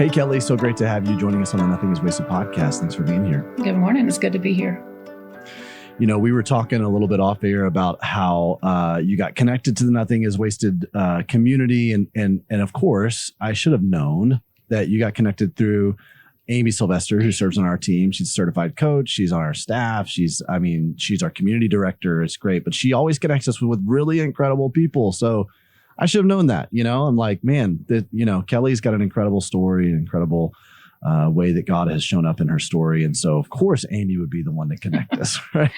Hey, Kelley, so great to have you joining us on the Nothing is Wasted podcast. Thanks for being here. Good morning. It's good to be here. You know, we were talking a little bit off air about how you got connected to the Nothing is Wasted community. And of course, I should have known that you got connected through Amy Sylvester, who serves on our team. She's a certified coach. She's on our staff. She's our community director. It's great. But she always connects us with really incredible people. So I should have known that, I'm like, man, Kelley's got an incredible story, an incredible way that God has shown up in her story. And so, of course, Amy would be the one to connect us, right?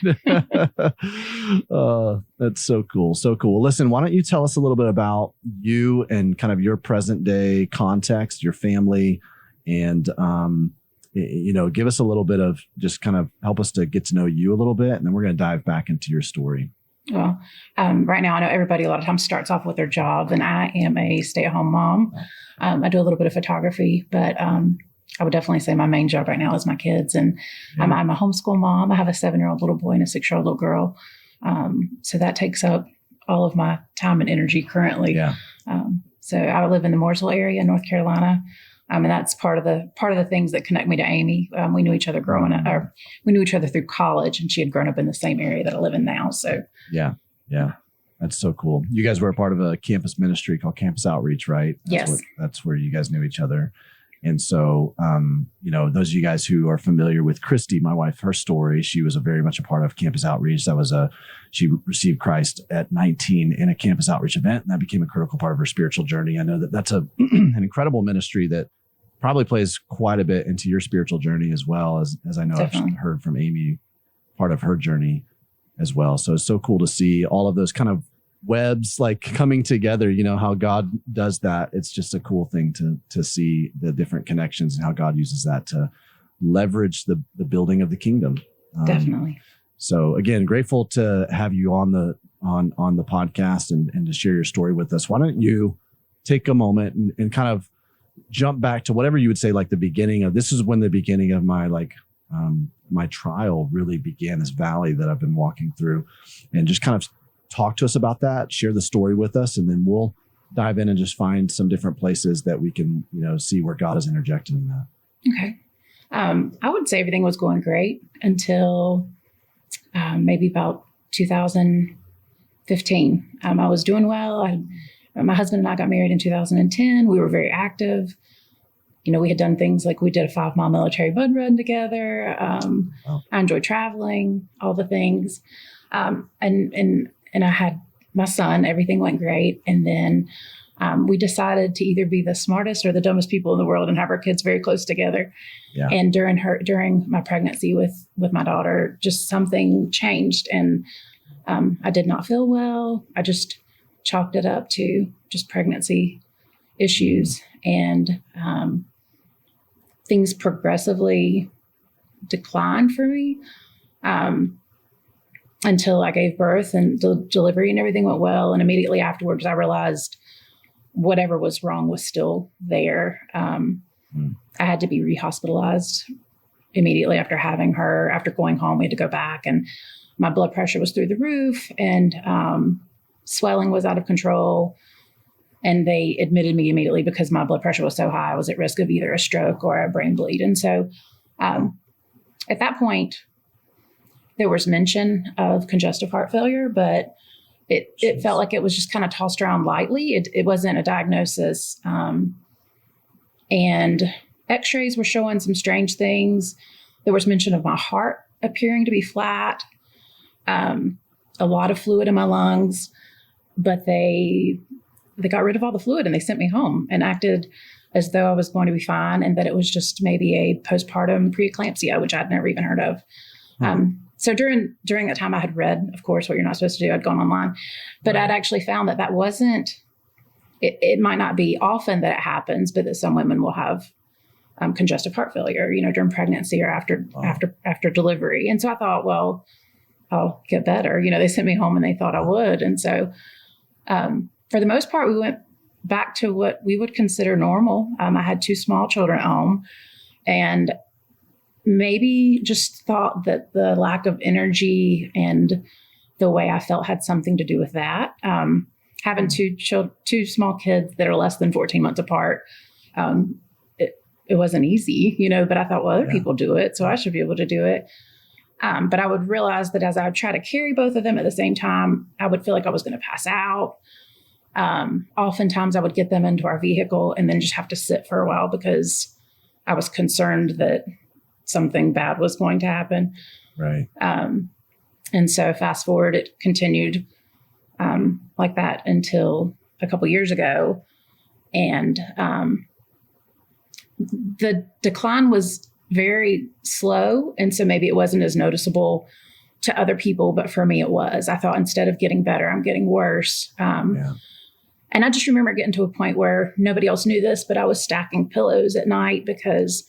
That's so cool. So cool. Listen, why don't you tell us a little bit about you and kind of your present day context, your family, and, give us a little bit of just kind of help us to get to know you a little bit. And then we're going to dive back into your story. Well, right now, I know everybody a lot of times starts off with their job, and I am a stay-at-home mom. I do a little bit of photography, but I would definitely say my main job right now is my kids. And I'm a homeschool mom. I have a 7-year-old little boy and a 6-year-old little girl. So that takes up all of my time and energy currently. Yeah. So I live in the Mooresville area, North Carolina. And that's part of the things that connect me to Amy. We knew each other we knew each other through college, and she had grown up in the same area that I live in now. So yeah, that's so cool. You guys were a part of a campus ministry called Campus Outreach, right? That's where you guys knew each other. And so, those of you guys who are familiar with Christy, my wife, her story, she was very much a part of Campus Outreach. She received Christ at 19 in a Campus Outreach event, and that became a critical part of her spiritual journey. I know that that's an incredible ministry that probably plays quite a bit into your spiritual journey as well, as I know Definitely. I've heard from Amy, part of her journey as well. So it's so cool to see all of those kind of webs like coming together, how God does that. It's just a cool thing to see the different connections and how God uses that to leverage the building of the kingdom. Definitely. So again, grateful to have you on the podcast and to share your story with us. Why don't you take a moment and kind of jump back to whatever you would say, like the beginning of, this is when the beginning of my my trial really began, this valley that I've been walking through, and just kind of talk to us about that, share the story with us, and then we'll dive in and just find some different places that we can, see where God has interjected in that. Okay. I would say everything was going great until maybe about 2015. I was doing well. My husband and I got married in 2010. We were very active. We had done things like we did a 5-mile military bud run together. I enjoyed traveling, all the things. And I had my son. Everything went great. And then we decided to either be the smartest or the dumbest people in the world and have our kids very close together. Yeah. And during my pregnancy with my daughter, just something changed. And I did not feel well. I just chalked it up to just pregnancy issues. And things progressively declined for me. Until I gave birth and the delivery and everything went well. And immediately afterwards, I realized whatever was wrong was still there. I had to be rehospitalized immediately after having her. After going home, we had to go back, and my blood pressure was through the roof, and swelling was out of control. And they admitted me immediately because my blood pressure was so high, I was at risk of either a stroke or a brain bleed. And so at that point, there was mention of congestive heart failure, but it felt like it was just kind of tossed around lightly. It wasn't a diagnosis. And x-rays were showing some strange things. There was mention of my heart appearing to be flat, a lot of fluid in my lungs, but they got rid of all the fluid and they sent me home and acted as though I was going to be fine and that it was just maybe a postpartum preeclampsia, which I'd never even heard of. So during that time I had read, of course, what you're not supposed to do. I'd gone online, but I'd actually found that wasn't, it might not be often that it happens, but that some women will have congestive heart failure, during pregnancy or after delivery. And so I thought, well, I'll get better. They sent me home and they thought I would. And so for the most part, we went back to what we would consider normal. I had 2 small children at home, and maybe just thought that the lack of energy and the way I felt had something to do with that. Having two small kids that are less than 14 months apart, it wasn't easy, but I thought, well, other people do it, so I should be able to do it. But I would realize that as I would try to carry both of them at the same time, I would feel like I was going to pass out. Oftentimes I would get them into our vehicle and then just have to sit for a while because I was concerned that something bad was going to happen. Right. And so fast forward, it continued like that until a couple years ago. And the decline was very slow. And so maybe it wasn't as noticeable to other people, but for me it was. I thought instead of getting better, I'm getting worse. And I just remember getting to a point where nobody else knew this, but I was stacking pillows at night because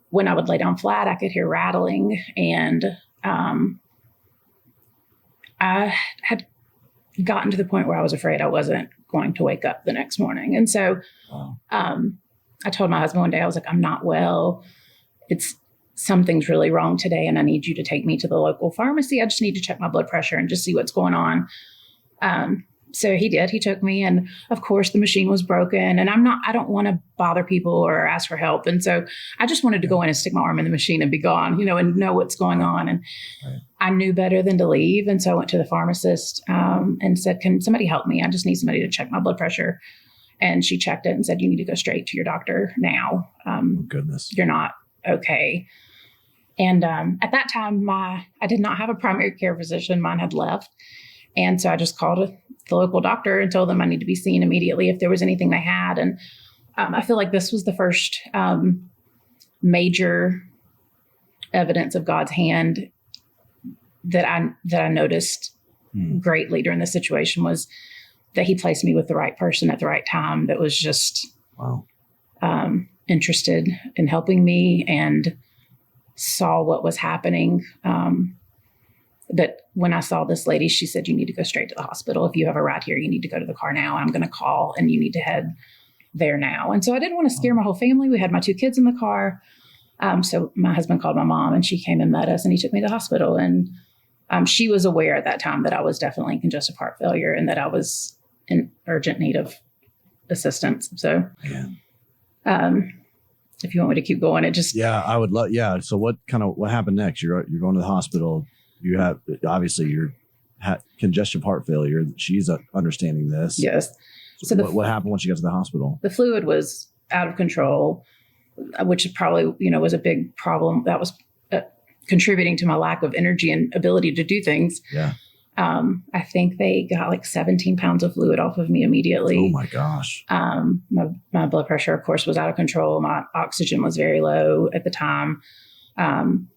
when I would lay down flat, I could hear rattling. And I had gotten to the point where I was afraid I wasn't going to wake up the next morning. And so I told my husband one day, I was like, I'm not well. Something's really wrong today, and I need you to take me to the local pharmacy. I just need to check my blood pressure and just see what's going on. So he did. He took me, and of course the machine was broken, and I don't want to bother people or ask for help. And so I just wanted to go in and stick my arm in the machine and be gone, and know what's going on. And I knew better than to leave. And so I went to the pharmacist and said, can somebody help me? I just need somebody to check my blood pressure. And she checked it and said, you need to go straight to your doctor now. Goodness. You're not okay. And at that time, I did not have a primary care physician. Mine had left. And so I just called the local doctor and told them I need to be seen immediately if there was anything they had. And I feel like this was the first major evidence of God's hand that I noticed greatly during the situation, was that he placed me with the right person at the right time that was just interested in helping me and saw what was happening. But when I saw this lady, she said, you need to go straight to the hospital. If you have a ride here, you need to go to the car now. I'm going to call and you need to head there now. And so I didn't want to scare my whole family. We had my 2 kids in the car. So my husband called my mom and she came and met us and he took me to the hospital. And she was aware at that time that I was definitely in congestive heart failure and that I was in urgent need of assistance. So if you want me to keep going, it just... Yeah, I would love... Yeah. So what happened next? You're going to the hospital. You have, obviously you're congestive heart failure. She's understanding this. Yes. So what happened once you got to the hospital? The fluid was out of control, which probably, was a big problem. That was contributing to my lack of energy and ability to do things. Yeah. I think they got like 17 pounds of fluid off of me immediately. Oh my gosh. My blood pressure, of course, was out of control. My oxygen was very low at the time. And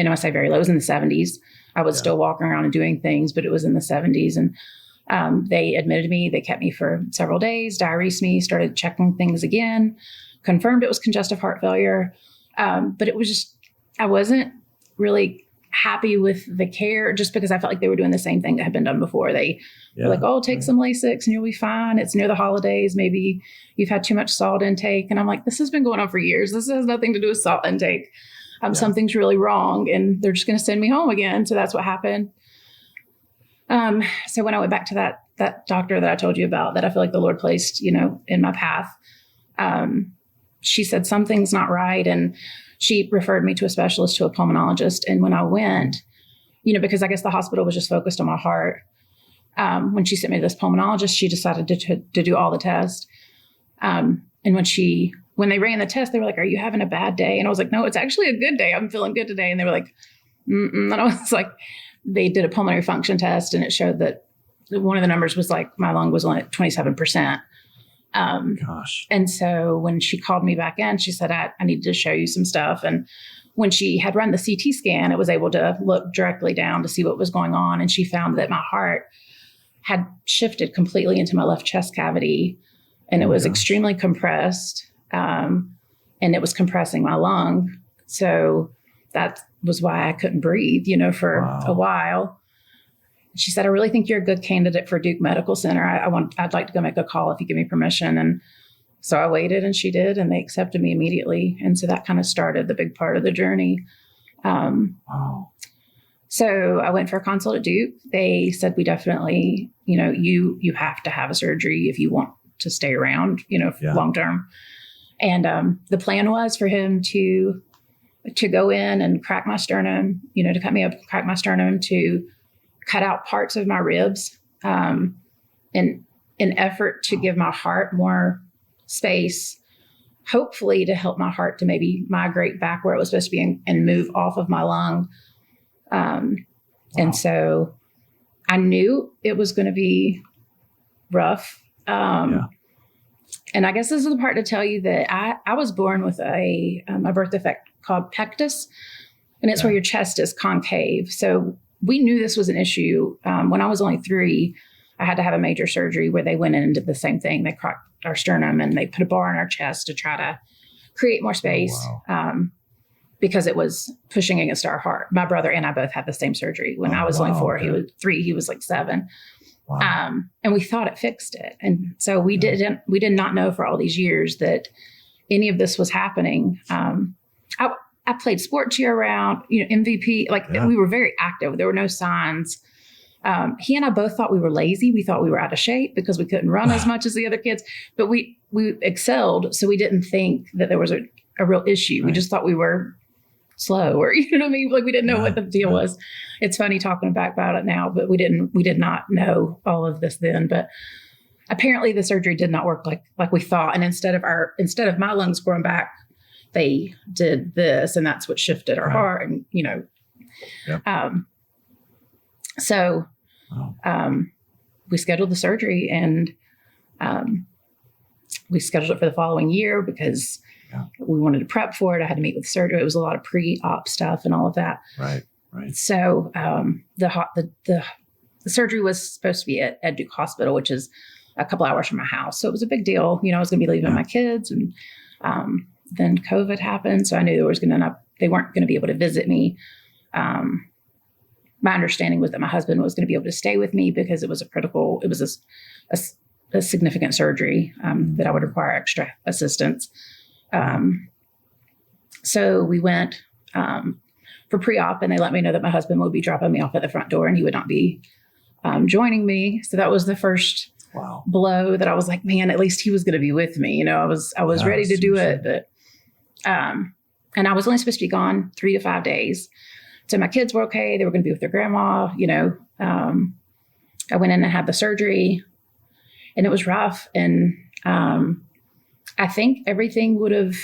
when I say very low, it was in the 70s. I was still walking around and doing things, but it was in the 70s. And they admitted me. They kept me for several days, diuresed me, started checking things again, confirmed it was congestive heart failure. But it was just, I wasn't really happy with the care just because I felt like they were doing the same thing that had been done before. They were like, oh, take some Lasix and you'll be fine. It's near the holidays. Maybe you've had too much salt intake. And I'm like, this has been going on for years. This has nothing to do with salt intake. Something's really wrong and they're just going to send me home again. So that's what happened. So when I went back to that doctor that I told you about, that I feel like the Lord placed, in my path, she said, something's not right. And she referred me to a specialist, to a pulmonologist. And when I went, because I guess the hospital was just focused on my heart. When she sent me to this pulmonologist, she decided to do all the tests. And when they ran the test, they were like, are you having a bad day? And I was like, no, it's actually a good day. I'm feeling good today. And they were like, and I was like, they did a pulmonary function test and it showed that one of the numbers was like, my lung was only at 27%. Gosh. And so when she called me back in, she said, I need to show you some stuff. And when she had run the CT scan, it was able to look directly down to see what was going on. And she found that my heart had shifted completely into my left chest cavity and it was extremely compressed. And it was compressing my lung. So that was why I couldn't breathe, for a while. She said, I really think you're a good candidate for Duke Medical Center. I'd like to go make a call if you give me permission. And so I waited and she did, and they accepted me immediately. And so that kind of started the big part of the journey. So I went for a consult at Duke. They said, we definitely, you have to have a surgery if you want to stay around, long term. And the plan was for him to go in and crack my sternum, to cut me up, crack my sternum, to cut out parts of my ribs, in an effort to give my heart more space, hopefully to help my heart to maybe migrate back where it was supposed to be and move off of my lung. And so I knew it was going to be rough. And I guess this is the part to tell you that I was born with a birth defect called pectus, and it's where your chest is concave. So we knew this was an issue. When I was only 3, I had to have a major surgery where they went in and did the same thing. They cracked our sternum and they put a bar in our chest to try to create more space, because it was pushing against our heart. My brother and I both had the same surgery. When I was only 4, he was 3, he was like 7. Wow. And we thought it fixed it. And so we did not know for all these years that any of this was happening. I played sports year round, MVP, we were very active. There were no signs. He and I both thought we were lazy. We thought we were out of shape because we couldn't run as much as the other kids, but we excelled. So we didn't think that there was a real issue. Right. We just thought we were slow, or, we didn't know what the deal was. It's funny talking back about it now, but we did not know all of this then. But apparently the surgery did not work like we thought. And instead of my lungs growing back, they did this, and that's what shifted our heart. And, so we scheduled the surgery, and we scheduled it for the following year because we wanted to prep for it. I had to meet with the surgeon. It was a lot of pre-op stuff and all of that. Right. So the surgery was supposed to be at Duke Hospital, which is a couple hours from my house. So it was a big deal. I was going to be leaving my kids, and then COVID happened. So I knew they weren't going to be able to visit me. My understanding was that my husband was going to be able to stay with me because it was a significant surgery that I would require extra assistance. So we went for pre-op, and they let me know that my husband would be dropping me off at the front door and he would not be joining me. So that was the first blow that I was like, man, at least he was going to be with me. I was ready to do it, but and I was only supposed to be gone 3 to 5 days. So my kids were okay. They were going to be with their grandma. I went in and had the surgery, and it was rough. And I think everything would have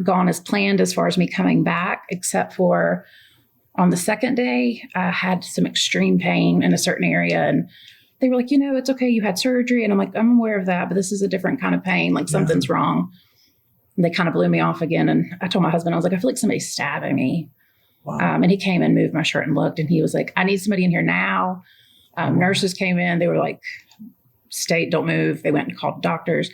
gone as planned as far as me coming back, except for on the second day, I had some extreme pain in a certain area. And they were like, it's okay. You had surgery. And I'm like, I'm aware of that, but this is a different kind of pain. Like something's wrong. And they kind of blew me off again. And I told my husband, I was like, I feel like somebody's stabbing me. Wow. And he came and moved my shirt and looked, and he was like, I need somebody in here now. Nurses came in. They were like, stay, don't move. They went and called doctors.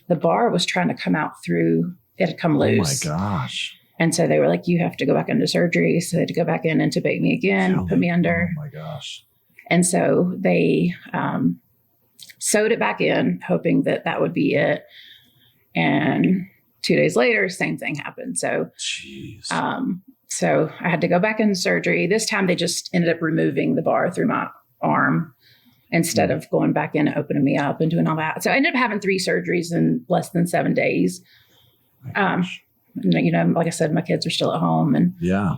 The bar was trying to come out through, it had come loose. Oh my gosh. And so they were like, you have to go back into surgery. So they had to go back in, intubate me again, put me under. Oh my gosh. And so they sewed it back in, hoping that would be it. And 2 days later, same thing happened. So, so I had to go back into surgery. This time they just ended up removing the bar through my arm instead of going back in and opening me up and doing all that. So I ended up having 3 surgeries in less than 7 days. Like I said, my kids are still at home, and I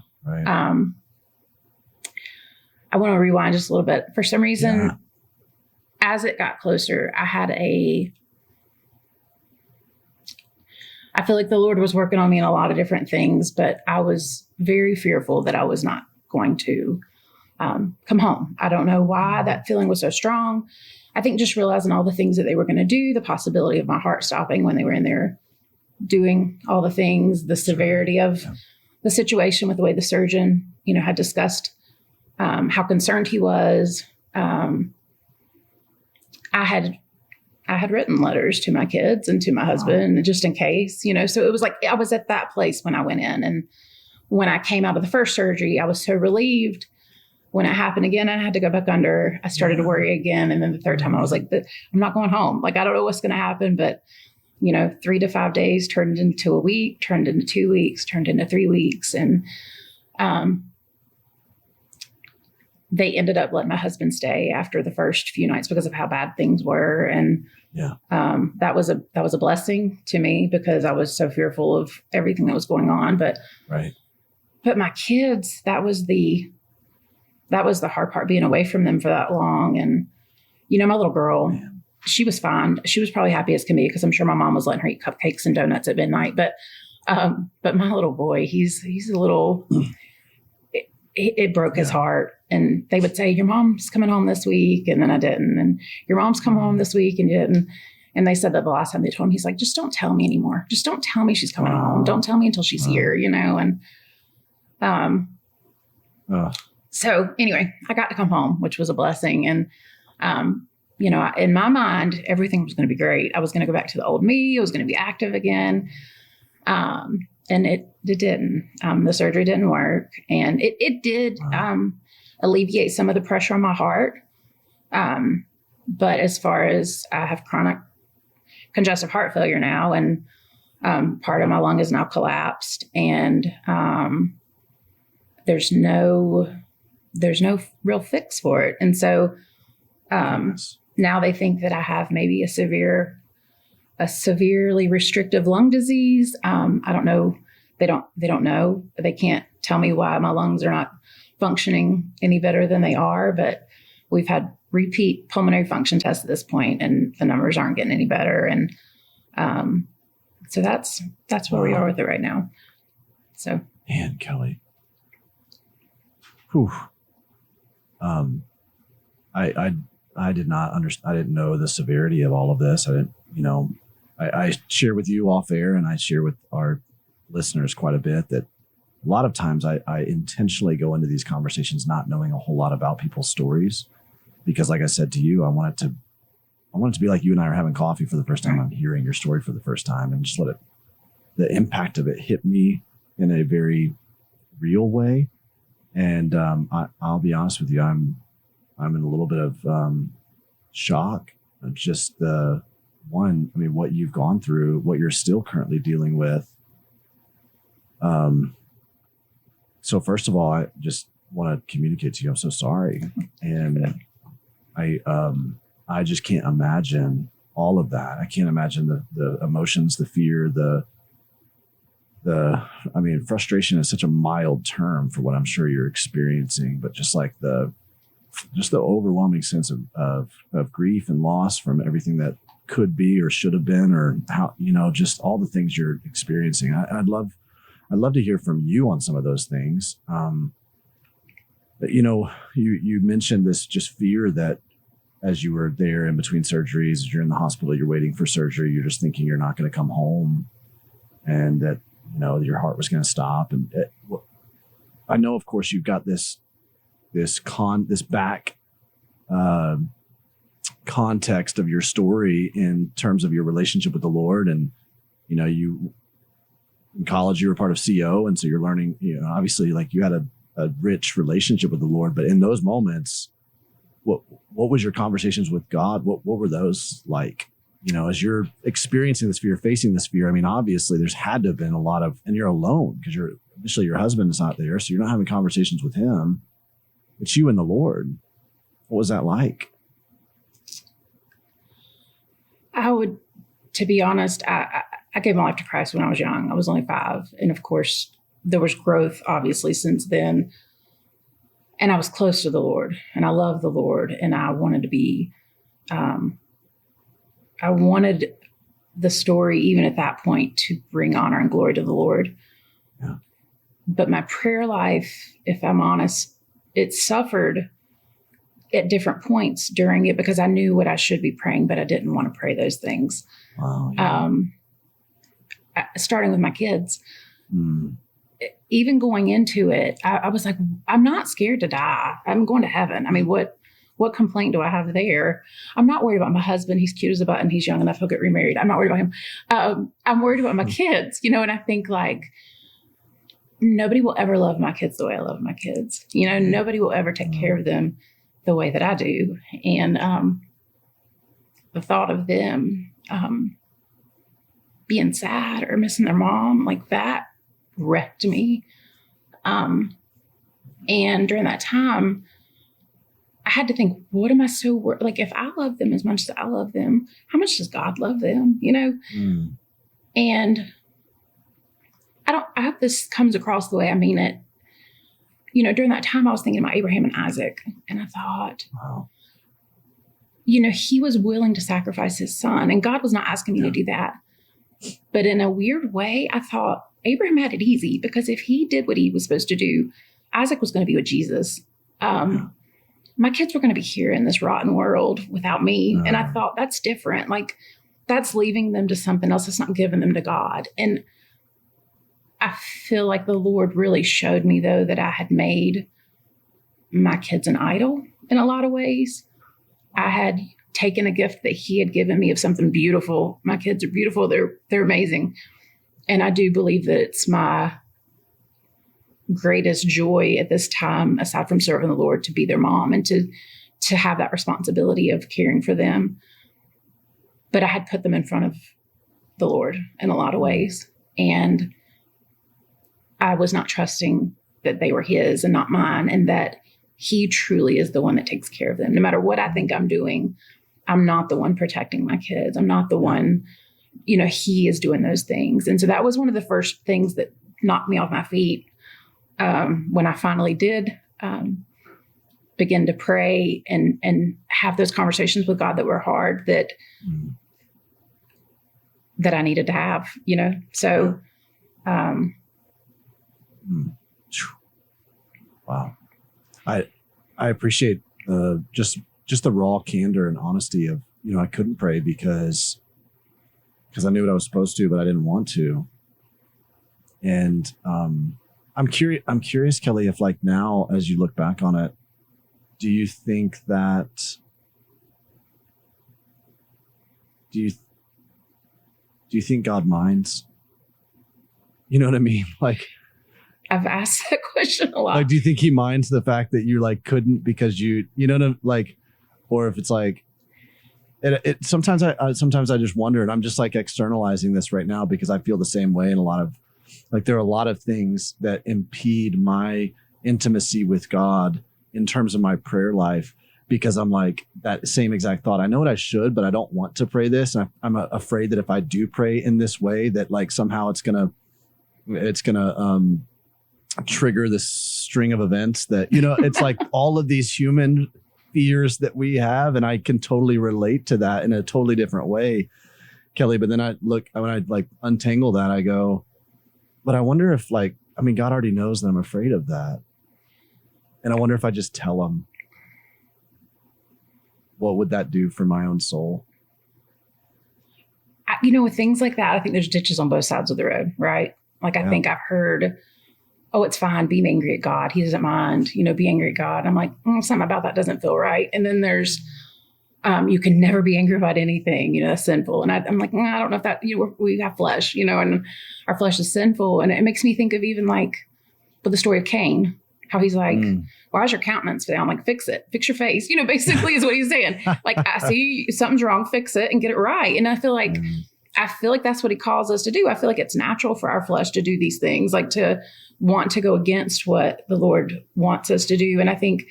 want to rewind just a little bit. For some reason, as it got closer, I feel like the Lord was working on me in a lot of different things, but I was very fearful that I was not going to come home. I don't know why that feeling was so strong. I think just realizing all the things that they were going to do, the possibility of my heart stopping when they were in there doing all the things, the severity of the situation with the way the surgeon, had discussed how concerned he was. I had written letters to my kids and to my husband just in case, so it was like, I was at that place when I went in. And when I came out of the first surgery, I was so relieved. When it happened again, I had to go back under. I started to worry again. And then the third time I was like, I'm not going home. Like, I don't know what's going to happen, but 3 to 5 days turned into a week, turned into 2 weeks, turned into 3 weeks. And they ended up letting my husband stay after the first few nights because of how bad things were. And that was a blessing to me because I was so fearful of everything that was going on. But my kids, that was the hard part, being away from them for that long. And, my little girl, she was fine. She was probably happy as can be because I'm sure my mom was letting her eat cupcakes and donuts at midnight. But my little boy, he's a little, it broke his heart. And they would say, your mom's coming home this week. And then I didn't. And your mom's coming home this week and you didn't. And they said that the last time they told him, he's like, just don't tell me anymore. Just don't tell me she's coming home. Don't tell me until she's here, And, so anyway, I got to come home, which was a blessing. And, in my mind, everything was going to be great. I was going to go back to the old me. I was going to be active again. And it didn't. The surgery didn't work. And it did alleviate some of the pressure on my heart. But as far as I have chronic congestive heart failure now, and part of my lung is now collapsed, and there's no real fix for it. And so now they think that I have maybe a severely restrictive lung disease. I don't know. They don't know. They can't tell me why my lungs are not functioning any better than they are, but we've had repeat pulmonary function tests at this point and the numbers aren't getting any better. And so that's where we are with it right now. So, man, Kelley. Whew. I did not understand. I didn't know the severity of all of this. I didn't, I share with you off air and I share with our listeners quite a bit that a lot of times I intentionally go into these conversations not knowing a whole lot about people's stories because like I said to you, I want it to be like you and I are having coffee for the first time. I'm hearing your story for the first time and just the impact of it hit me in a very real way. And I'll be honest with you, I'm in a little bit of shock of just what you've gone through, what you're still currently dealing with. So first of all, I just want to communicate to you, I'm so sorry. And I just can't imagine all of that. I can't imagine the emotions, the fear, frustration is such a mild term for what I'm sure you're experiencing, but just like the overwhelming sense of grief and loss from everything that could be or should have been, or how, just all the things you're experiencing. I'd love to hear from you on some of those things. But you mentioned this just fear that as you were there in between surgeries, as you're in the hospital, you're waiting for surgery, you're just thinking you're not going to come home and that, your heart was going to stop. And I know, of course, you've got this back context of your story in terms of your relationship with the Lord. And, you in college, you were part of CO. And so you're learning, obviously like you had a rich relationship with the Lord, but in those moments, what was your conversations with God? What were those like? As you're experiencing this fear, facing this fear, obviously there's had to have been a lot of, and you're alone because initially your husband is not there. So you're not having conversations with him. It's you and the Lord. What was that like? To be honest, I gave my life to Christ when I was young. I was only 5. And of course, there was growth, obviously, since then. And I was close to the Lord and I love the Lord. And I wanted to be, I wanted the story, even at that point, to bring honor and glory to the Lord. Yeah. But my prayer life, if I'm honest, it suffered at different points during it because I knew what I should be praying, but I didn't want to pray those things. Wow, yeah. Starting with my kids, even going into it, I was like, I'm not scared to die. I'm going to heaven. What complaint do I have there? I'm not worried about my husband. He's cute as a button. He's young enough. He'll get remarried. I'm not worried about him. I'm worried about my kids, and I think like nobody will ever love my kids the way I love my kids. Nobody will ever take care of them the way that I do. And the thought of them being sad or missing their mom, like that wrecked me. And during that time, I had to think, what am I like, if I love them as much as I love them, how much does God love them, you know? And I hope this comes across the way I mean it. You know, during that time, I was thinking about Abraham and Isaac, and I thought, Wow. You know, he was willing to sacrifice his son, and God was not asking me to do that. But in a weird way, I thought Abraham had it easy, because if he did what he was supposed to do, Isaac was going to be with Jesus. My kids were going to be here in this rotten world without me. And I thought, that's different. Like, that's leaving them to something else. That's not giving them to God. And I feel like the Lord really showed me, though, that I had made my kids an idol in a lot of ways. I had taken a gift that he had given me of something beautiful. My kids are beautiful. They're amazing. And I do believe that it's my greatest joy at this time, aside from serving the Lord, to be their mom and to have that responsibility of caring for them. But I had put them in front of the Lord in a lot of ways. And I was not trusting that they were his and not mine, and that he truly is the one that takes care of them. No matter what I think I'm doing, I'm not the one protecting my kids. I'm not the one, you know, he is doing those things. And so that was one of the first things that knocked me off my feet when I finally did begin to pray and have those conversations with God that were hard, that I needed to have, you know. So wow. I appreciate just the raw candor and honesty of, you know, I couldn't pray because I knew what I was supposed to, but I didn't want to. And I'm curious, Kelley, if, like, now as you look back on it, do you think God minds? You know what I mean? Like, I've asked that question a lot. Like, do you think he minds the fact that you, like, couldn't because you know, like, or if it's like, it sometimes I just wonder, and I'm just, like, externalizing this right now because I feel the same way in a lot of, like, there are a lot of things that impede my intimacy with God in terms of my prayer life, because I'm like, that same exact thought. I know what I should, but I don't want to pray this. And I'm afraid that if I do pray in this way, that, like, somehow it's gonna trigger this string of events that, you know, it's like all of these human fears that we have. And I can totally relate to that in a totally different way, Kelley. But then when I like untangle that, I go, but I wonder if, like, I mean, God already knows that I'm afraid of that. And I wonder if I just tell him, what would that do for my own soul? You know, with things like that, I think there's ditches on both sides of the road, right? Like, I think I've heard, oh, it's fine, be angry at God. He doesn't mind, you know, be angry at God. I'm like, something about that doesn't feel right. And then there's, you can never be angry about anything, you know, that's sinful. And I'm like, I don't know if that, you know, we have flesh, you know, and our flesh is sinful. And it makes me think of even, like, with the story of Cain, how he's like, why is your countenance down? Like, fix it, fix your face, you know, basically is what he's saying. Like, I see something's wrong, fix it and get it right. And I feel like that's what he calls us to do. I feel like it's natural for our flesh to do these things, like to want to go against what the Lord wants us to do. And I think,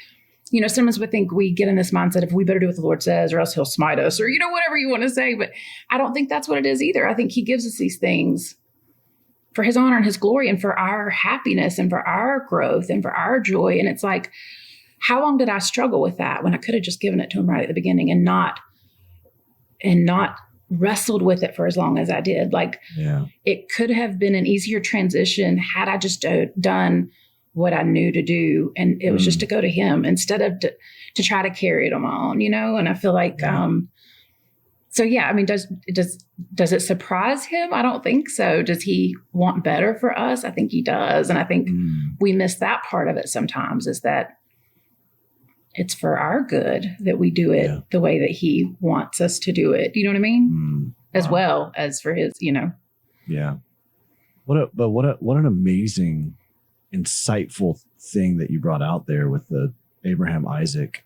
you know, sometimes we think we get in this mindset of we better do what the Lord says or else he'll smite us, or, you know, whatever you want to say. But I don't think that's what it is either. I think he gives us these things for his honor and his glory and for our happiness and for our growth and for our joy. And it's like, how long did I struggle with that when I could have just given it to him right at the beginning and not wrestled with it for as long as I did? Like, it could have been an easier transition had I just done what I knew to do. And it was just to go to him instead of to try to carry it on my own, you know? And I feel like, so yeah, I mean, does it surprise him? I don't think so. Does he want better for us? I think he does. And I think we miss that part of it sometimes, is that it's for our good that we do it the way that he wants us to do it. You know what I mean? As well as for his, you know. Yeah. What an amazing, insightful thing that you brought out there with the Abraham, Isaac,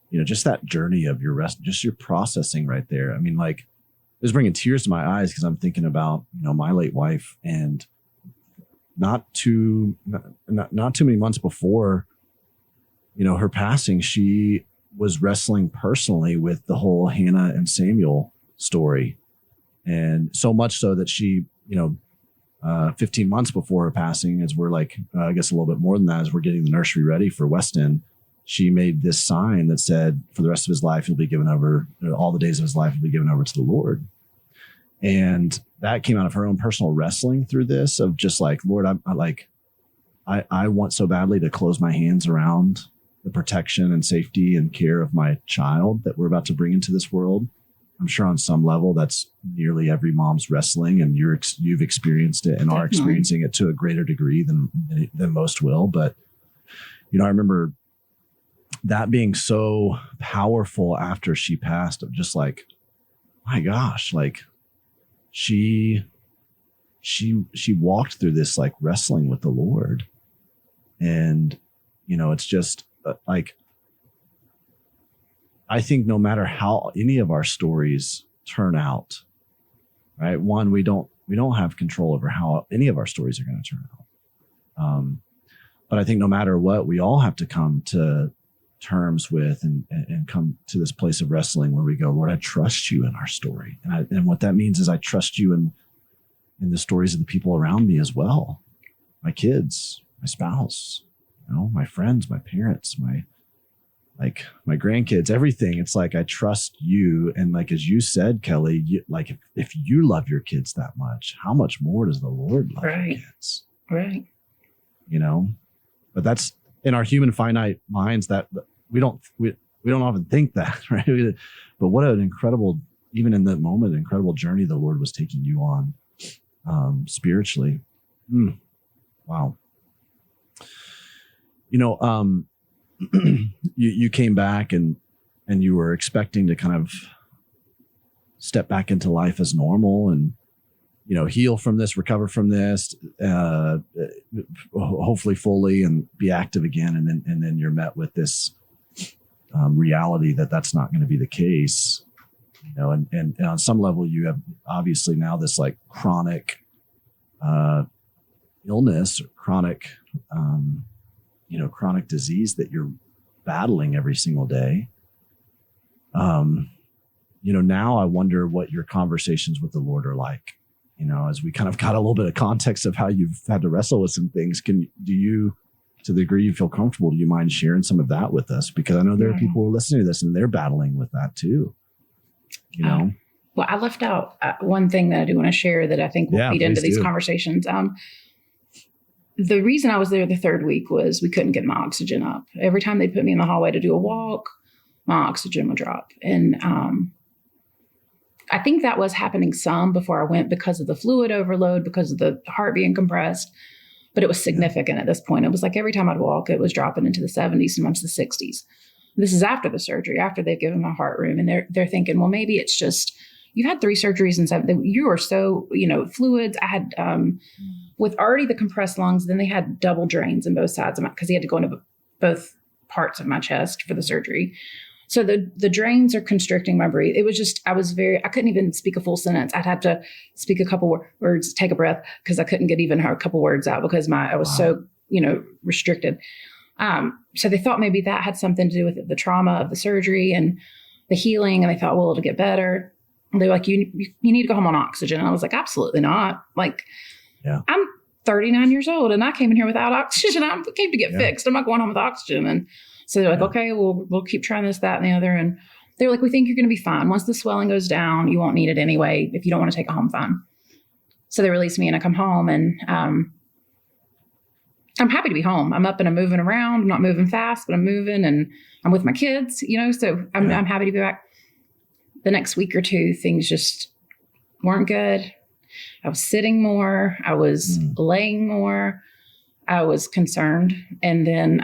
you know, just that journey of your rest, just your processing right there. I mean, like, it was bringing tears to my eyes because I'm thinking about, you know, my late wife, and not too many months before, you know, her passing, she was wrestling personally with the whole Hannah and Samuel story. And so much so that she, 15 months before her passing, as we're like, I guess a little bit more than that, as we're getting the nursery ready for Weston, she made this sign that said, for the rest of his life, he'll be given over, all the days of his life will be given over to the Lord. And that came out of her own personal wrestling through this, of just like, Lord, I want so badly to close my hands around the protection and safety and care of my child that we're about to bring into this world. I'm sure on some level that's nearly every mom's wrestling, and you've experienced it and are experiencing it to a greater degree than most will. But, I remember that being so powerful after she passed, of just like, my gosh, like she walked through this like wrestling with the Lord. And, it's just like, I think no matter how any of our stories turn out, right? One, we don't have control over how any of our stories are going to turn out. But I think no matter what, we all have to come to terms with and come to this place of wrestling where we go, Lord, I trust you in our story. And what that means is I trust you in the stories of the people around me as well. My kids, my spouse, my friends, my parents, my grandkids, everything. It's like, I trust you. And like, as you said, Kelley, if you love your kids that much, how much more does the Lord love your kids? Right. But that's in our human finite minds that we don't often think that, right? But what an incredible, even in that moment, incredible journey the Lord was taking you on spiritually. Wow. You came back and you were expecting to kind of step back into life as normal and, heal from this, recover from this, hopefully fully, and be active again. And then you're met with this reality that that's not going to be the case, and on some level you have obviously now this like chronic illness or chronic disease that you're battling every single day. Now I wonder what your conversations with the Lord are like, as we kind of got a little bit of context of how you've had to wrestle with some things. Do you, to the degree you feel comfortable, do you mind sharing some of that with us? Because I know there are people who are listening to this and they're battling with that too, Well, I left out one thing that I do want to share that I think will feed into these conversations. The reason I was there the third week was we couldn't get my oxygen up. Every time they put me in the hallway to do a walk, my oxygen would drop. And I think that was happening some before I went because of the fluid overload, because of the heart being compressed. But it was significant at this point. It was like every time I'd walk, it was dropping into the 70s, sometimes the 60s. This is after the surgery, after they've given my heart room. And they're thinking, well, maybe it's just, you've had 3 surgeries and 7. You are so, fluids. I had, with already the compressed lungs, then they had double drains in both sides of my, because he had to go into both parts of my chest for the surgery. So the drains are constricting my breath. It was just, I couldn't even speak a full sentence. I'd have to speak a couple words, take a breath, because I couldn't get even a couple words out because I was so, restricted. So they thought maybe that had something to do with it, the trauma of the surgery and the healing. And they thought, well, it'll get better. And they're like, you need to go home on oxygen. And I was like, absolutely not. Like, I'm 39 years old and I came in here without oxygen. I came to get fixed. I'm not going home with oxygen. And so they're like, okay, we'll keep trying this, that, and the other. And they're like, we think you're going to be fine. Once the swelling goes down, you won't need it anyway. If you don't want to take it home, fine. So they released me and I come home and I'm happy to be home. I'm up and I'm moving around. I'm not moving fast, but I'm moving and I'm with my kids, so I'm happy to be back. The next week or two, things just weren't good. I was sitting more. I was laying more. I was concerned. And then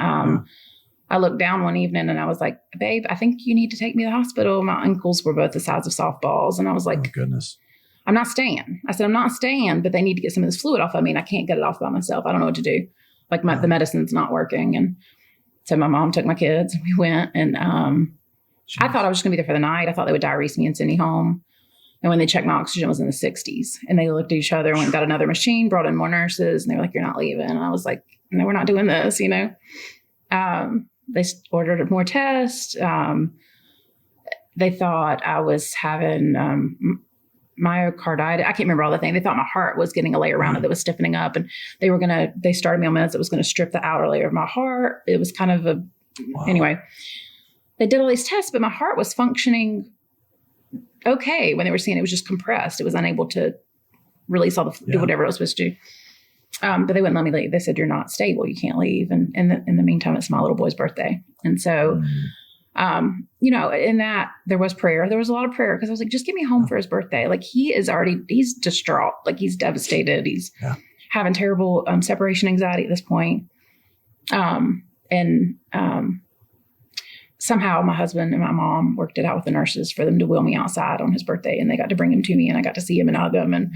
I looked down one evening and I was like, babe, I think you need to take me to the hospital. My ankles were both the size of softballs. And I was like, oh, goodness, I'm not staying. I said, I'm not staying, but they need to get some of this fluid off of me. And I can't get it off by myself. I don't know what to do. Like the medicine's not working. And so my mom took my kids and we went and I thought I was just gonna be there for the night. I thought they would diurese me and send me home. And when they checked, my oxygen was in the 60s. And they looked at each other and went and got another machine, brought in more nurses. And they were like, you're not leaving. And I was like, no, we're not doing this, They ordered more tests. They thought I was having myocarditis. I can't remember all the things. They thought my heart was getting a layer around it that was stiffening up, and they started me on meds that was going to strip the outer layer of my heart. It was kind of anyway, they did all these tests, but my heart was functioning okay when they were seeing it was just compressed. It was unable to release all do whatever it was supposed to do. But they wouldn't let me leave. They said, you're not stable. You can't leave. And in the meantime, it's my little boy's birthday. And so, in that there was prayer. There was a lot of prayer because I was like, just get me home for his birthday. Like he's distraught. Like he's devastated. He's having terrible separation anxiety at this point. Somehow my husband and my mom worked it out with the nurses for them to wheel me outside on his birthday, and they got to bring him to me, and I got to see him and hug him. And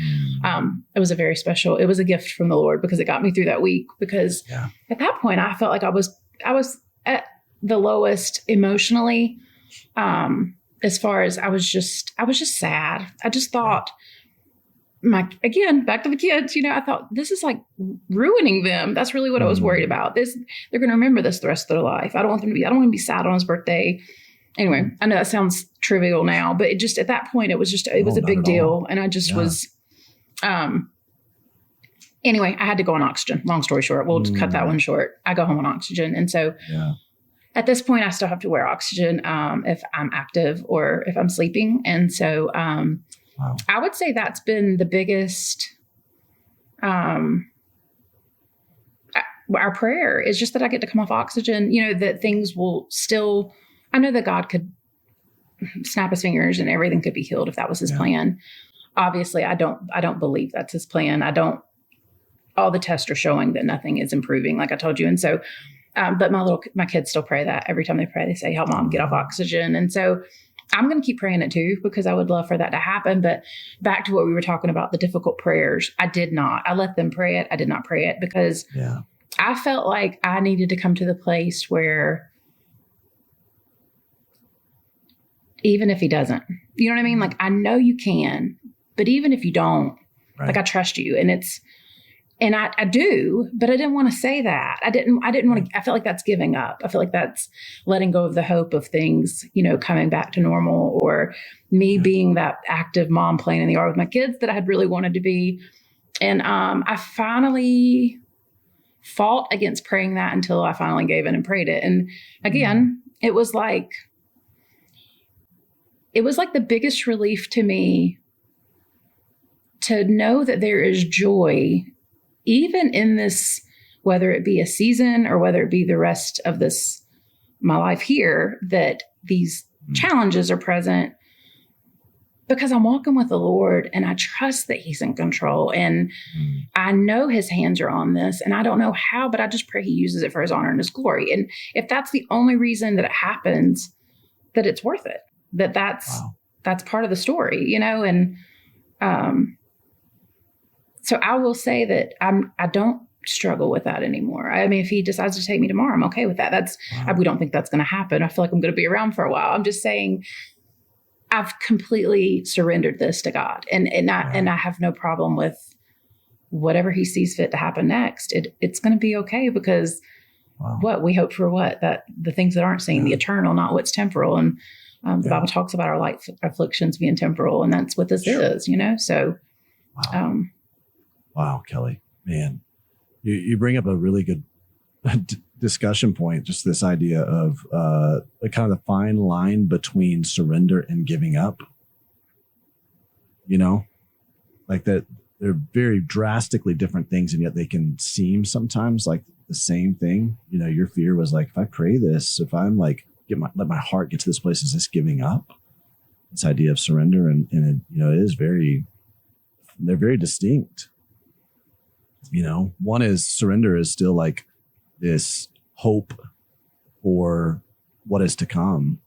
it was it was a gift from the Lord because it got me through that week, because at that point I felt like I was at the lowest emotionally. As far as I was just sad. I just thought back to the kids, I thought this is like ruining them. That's really what I was worried about. They're going to remember this the rest of their life. I don't want to be sad on his birthday. Anyway, I know that sounds trivial now, but it just, at that point, it was a big deal. And I just was, anyway, I had to go on oxygen. Long story short, we'll just cut that one short. I go home on oxygen. And so at this point, I still have to wear oxygen if I'm active or if I'm sleeping. And so, wow. I would say that's been the biggest, our prayer is just that I get to come off oxygen, that things will still, I know that God could snap his fingers and everything could be healed if that was his plan. Obviously, I don't believe that's his plan. All the tests are showing that nothing is improving, like I told you. And so, but my kids still pray that every time they pray, they say, help mom get off oxygen. And so I'm going to keep praying it too, because I would love for that to happen. But back to what we were talking about, the difficult prayers, I did not. I let them pray it. I did not pray it because I felt like I needed to come to the place where even if he doesn't, you know what I mean? Like, I know you can, but even if you don't, like, I trust you. And I do, but I didn't want to say that. I didn't want to, I felt like that's giving up. I feel like that's letting go of the hope of things, coming back to normal, or me being that active mom playing in the yard with my kids that I had really wanted to be. And I finally fought against praying that until I finally gave in and prayed it. And again, it was like the biggest relief to me to know that there is joy even in this, whether it be a season or whether it be the rest of my life here, that these challenges are present because I'm walking with the Lord and I trust that he's in control, and I know his hands are on this, and I don't know how, but I just pray he uses it for his honor and his glory. And if that's the only reason that it happens, that it's worth it, that's part of the story, and, so I will say that I don't struggle with that anymore. I mean, if he decides to take me tomorrow, I'm okay with that. We don't think that's going to happen. I feel like I'm going to be around for a while. I'm just saying I've completely surrendered this to God, and I have no problem with whatever he sees fit to happen next. It's going to be okay, because what we hope for, that the things that aren't seen, the eternal, not what's temporal. And the Bible talks about our light afflictions being temporal, and that's what this is, So, wow, Kelley, man, you bring up a really good discussion point. Just this idea of the kind of the fine line between surrender and giving up. Like that, they're very drastically different things, and yet they can seem sometimes like the same thing. Your fear was like, if I pray this, if I'm like let my heart get to this place, is this giving up? This idea of surrender, and it is they're very distinct. One is surrender is still like this hope for what is to come.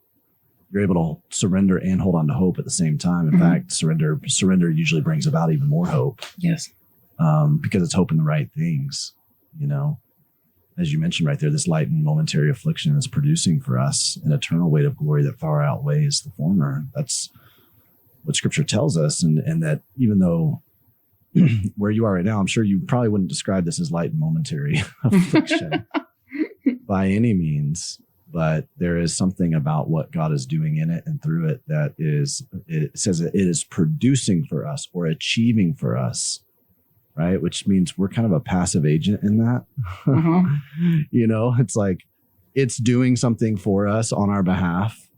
You're able to surrender and hold on to hope at the same time. In fact, surrender usually brings about even more hope. Yes. Because it's hope in the right things, as you mentioned right there, this light and momentary affliction is producing for us an eternal weight of glory that far outweighs the former. That's what scripture tells us. And that even though where you are right now, I'm sure you probably wouldn't describe this as light and momentary affliction by any means. but there is something about what God is doing in it and through it that it says that it is producing for us or achieving for us, right? Which means we're kind of a passive agent in that. It's like it's doing something for us on our behalf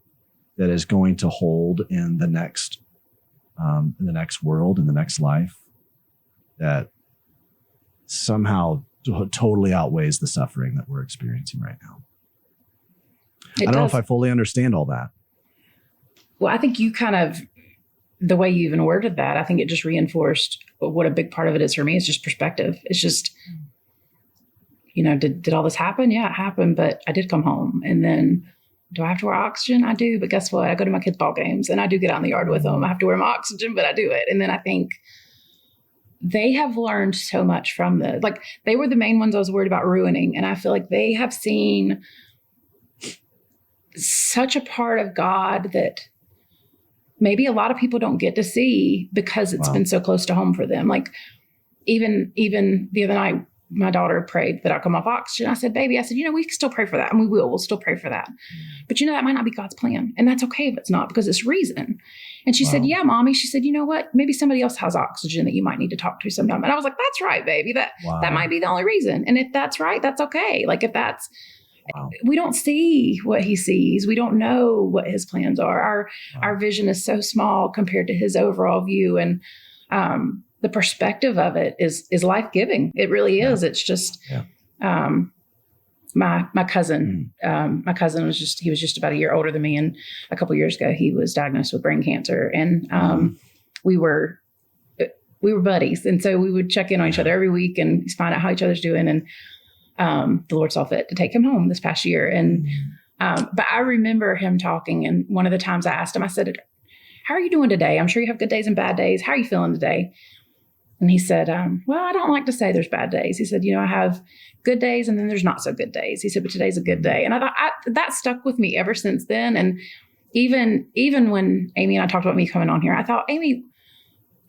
that is going to hold in the next world, in the next life, that somehow totally outweighs the suffering that we're experiencing right now. I don't know if I fully understand all that. Well, I think you kind of, the way you even worded that, I think it just reinforced what a big part of it is for me. It's just perspective. It's just, did all this happen? Yeah, it happened, but I did come home. And then do I have to wear oxygen? I do, but guess what? I go to my kids' ball games and I do get out in the yard with them. I have to wear my oxygen, but I do it. And then I think they have learned so much from this. Like, they were the main ones I was worried about ruining. And I feel like they have seen such a part of God that maybe a lot of people don't get to see because it's been so close to home for them. Like, even the other night, my daughter prayed that I come off oxygen. I said, baby, we can still pray for that. And we'll still pray for that. But that might not be God's plan. And that's okay if it's not, because it's reason. And she said, yeah, mommy. She said, you know what? Maybe somebody else has oxygen that you might need to talk to sometime. And I was like, that's right, baby. That might be the only reason. And if that's right, that's okay. Like, if that's, we don't see what he sees. We don't know what his plans are. Our vision is so small compared to his overall view. And, the perspective of it is life-giving. It really is. It's just, my cousin, he was just about a year older than me. And a couple of years ago, he was diagnosed with brain cancer. And, we were buddies. And so we would check in on each other every week and find out how each other's doing. And, the Lord saw fit to take him home this past year. And, but I remember him talking. And one of the times I asked him, I said, how are you doing today? I'm sure you have good days and bad days. How are you feeling today? And he said, well, I don't like to say there's bad days. He said, I have good days and then there's not so good days. He said, but today's a good day. And I thought that stuck with me ever since then. And even when Amy and I talked about me coming on here, I thought, Amy,